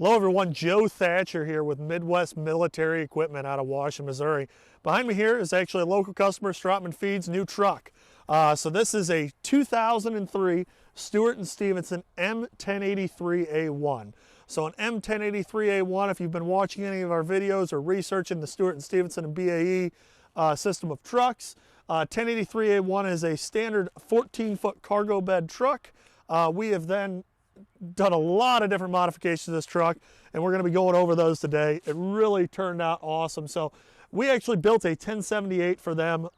Hello everyone, Joe Thatcher here with Midwest Military Equipment out of Washington, Missouri. Behind me here is actually a local customer, Stratman Feed's new truck. So this is a 2003 Stewart and Stevenson M1083A1. So an M1083A1, if you've been watching any of our videos or researching the Stewart and Stevenson and BAE system of trucks, 1083A1 is a standard 14-foot cargo bed truck. We have then done a lot of different modifications to this truck, and we're going to be going over those today. It really turned out awesome. So we actually built a 1078 for them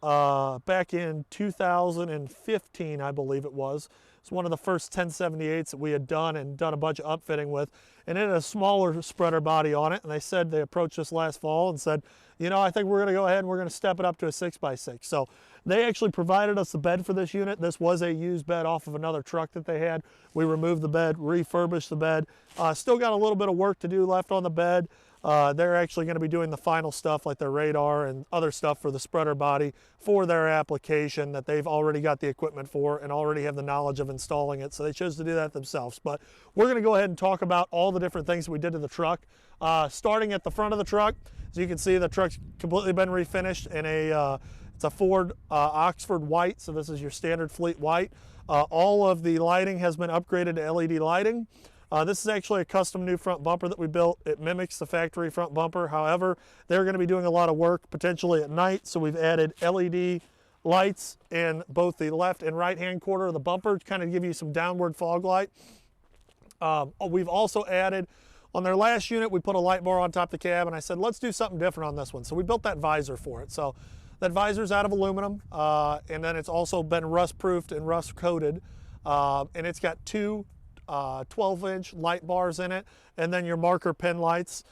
back in 2015, I believe it was. It's one of the first 1078s that we had done and done a bunch of upfitting with, and it had a smaller spreader body on it. And they said, they approached us last fall and said, you know, I think we're going to go ahead and we're going to step it up to a 6x6. So they actually provided us the bed for this unit. This was a used bed off of another truck that they had. We removed the bed, refurbished the bed. Still got a little bit of work to do left on the bed. They're actually going to be doing the final stuff like their radar and other stuff for the spreader body for their application that they've already got the equipment for and already have the knowledge of installing it. So they chose to do that themselves. But we're going to go ahead and talk about all the different things we did to the truck. Starting at the front of the truck, as you can see, the truck's completely been refinished in it's a Ford Oxford white. So this is your standard fleet white. All of the lighting has been upgraded to LED lighting. This is actually a custom new front bumper that we built. It mimics the factory front bumper. However, they're going to be doing a lot of work potentially at night, so we've added LED lights in both the left and right hand quarter of the bumper to kind of give you some downward fog light. We've also added, on their last unit, we put a light bar on top of the cab, and I said, let's do something different on this one. So we built that visor for it. So that visor's out of aluminum, and then it's also been rust proofed and rust coated, and it's got two 12-inch light bars in it, and then your marker pin lights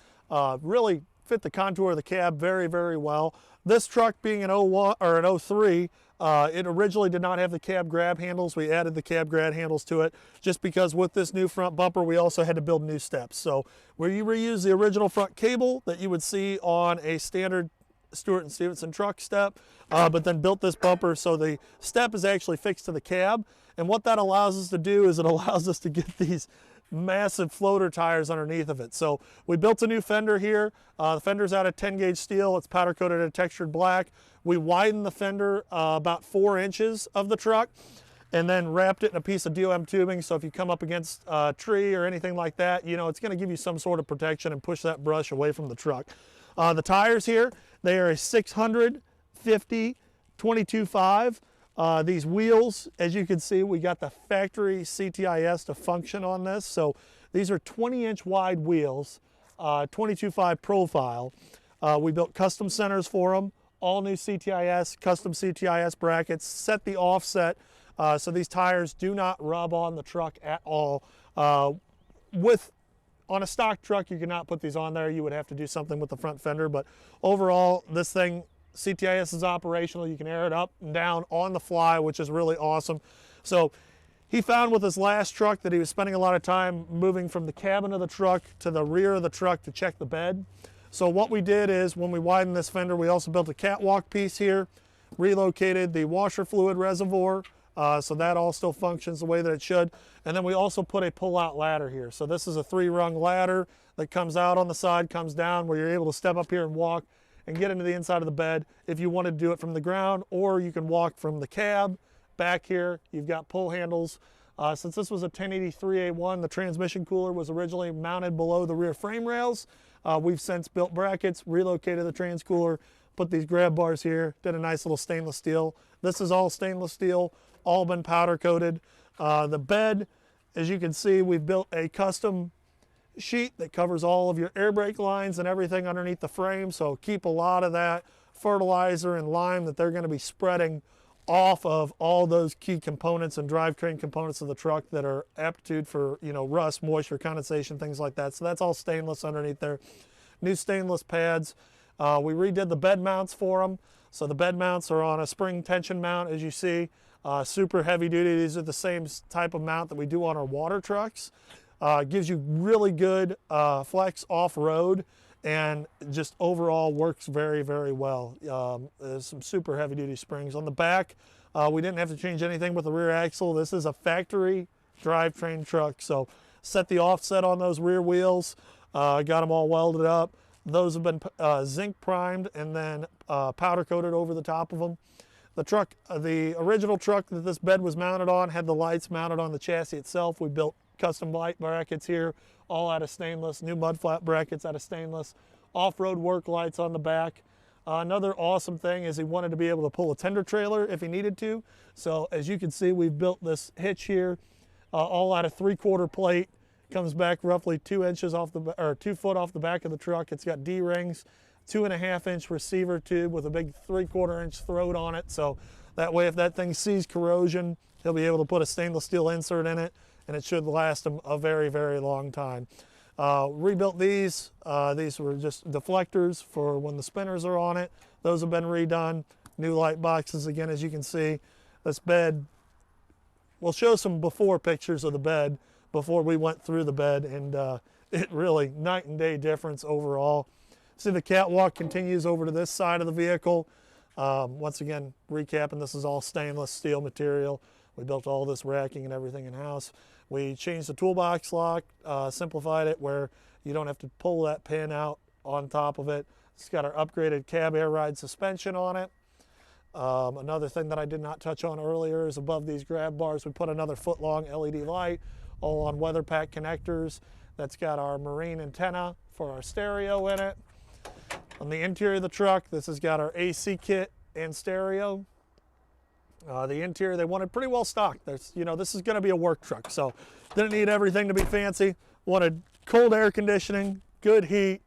really fit the contour of the cab very, very well. This truck being an 01 or an 03, it originally did not have the cab grab handles. We added the cab grab handles to it just because with this new front bumper, we also had to build new steps. So where you reuse the original front cable that you would see on a standard Stewart and Stevenson truck step, but then built this bumper so the step is actually fixed to the cab. And what that allows us to do is it allows us to get these massive floater tires underneath of it. So we built a new fender here. The fender's out of 10 gauge steel. It's powder coated in textured black. We widened the fender about 4 inches of the truck and then wrapped it in a piece of DOM tubing. So if you come up against a tree or anything like that, you know, it's going to give you some sort of protection and push that brush away from the truck. The tires here, they are a 650 22.5. These wheels, as you can see, we got the factory CTIS to function on this. So these are 20-inch wide wheels, 22.5 profile. We built custom centers for them, all new CTIS, custom CTIS brackets, set the offset so these tires do not rub on the truck at all. On a stock truck, you cannot put these on there. You would have to do something with the front fender, but overall, this thing, CTIS is operational. You can air it up and down on the fly, which is really awesome. So he found with his last truck that he was spending a lot of time moving from the cabin of the truck to the rear of the truck to check the bed. So what we did is when we widened this fender, we also built a catwalk piece here, relocated the washer fluid reservoir, so that all still functions the way that it should. And then we also put a pull-out ladder here. So this is a 3-rung ladder that comes out on the side, comes down, where you're able to step up here and walk and get into the inside of the bed if you wanted to do it from the ground, or you can walk from the cab back here. You've got pull handles. Since this was a 1083A1, the transmission cooler was originally mounted below the rear frame rails. We've since built brackets, relocated the trans cooler, put these grab bars here, did a nice little stainless steel. This is all stainless steel, all been powder coated. The bed, as you can see, we've built a custom sheet that covers all of your air brake lines and everything underneath the frame, so keep a lot of that fertilizer and lime that they're going to be spreading off of all those key components and drivetrain components of the truck that are aptitude for, you know, rust, moisture, condensation, things like that. So that's all stainless underneath there. New stainless pads. We redid the bed mounts for them. So the bed mounts are on a spring tension mount, as you see. Super heavy duty. These are the same type of mount that we do on our water trucks. Gives you really good flex off-road and just overall works very, very well. There's some super heavy duty springs. On the back, we didn't have to change anything with the rear axle. This is a factory drivetrain truck, so set the offset on those rear wheels. Got them all welded up. Those have been zinc primed and then powder coated over the top of them. The truck, the original truck that this bed was mounted on had the lights mounted on the chassis itself. We built custom light brackets here, all out of stainless, new mud flap brackets out of stainless, off-road work lights on the back. Another awesome thing is he wanted to be able to pull a tender trailer if he needed to. So as you can see, we've built this hitch here, all out of 3/4 plate. Comes back roughly 2 inches off the, or 2 foot off the back of the truck. It's got D-rings, 2.5 inch receiver tube with a big 3/4 inch throat on it. So that way, if that thing sees corrosion, he'll be able to put a stainless steel insert in it, and it should last him a very, very long time. Rebuilt these. These were just deflectors for when the spinners are on it. Those have been redone. New light boxes again, as you can see. This bed, we'll show some before pictures of the bed before we went through the bed, and it really night and day difference overall. See, the catwalk continues over to this side of the vehicle. Once again, recapping, this is all stainless steel material. We built all this racking and everything in-house. We changed the toolbox lock, simplified it where you don't have to pull that pin out on top of it. It's got our upgraded cab air ride suspension on it. Another thing that I did not touch on earlier is above these grab bars, we put another foot-long LED light, all on weather pack connectors. That's got our marine antenna for our stereo in it. On the interior of the truck, this has got our AC kit and stereo. The interior, they wanted pretty well stocked. There's, you know, this is going to be a work truck, so didn't need everything to be fancy. Wanted cold air conditioning, good heat,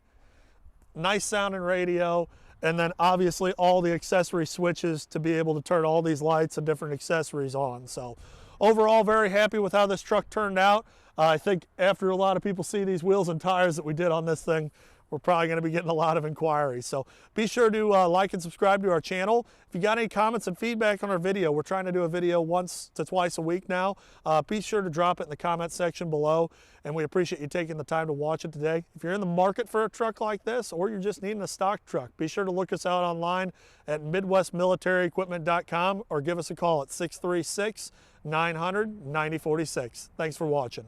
nice sounding radio, and then obviously all the accessory switches to be able to turn all these lights and different accessories on. So overall, very happy with how this truck turned out. I think after a lot of people see these wheels and tires that we did on this thing, we're probably going to be getting a lot of inquiries. So be sure to like and subscribe to our channel. If you got any comments and feedback on our video, we're trying to do a video once to twice a week now. Be sure to drop it in the comment section below, and we appreciate you taking the time to watch it today. If you're in the market for a truck like this, or you're just needing a stock truck, be sure to look us out online at midwestmilitaryequipment.com or give us a call at 636-900-9046. Thanks for watching.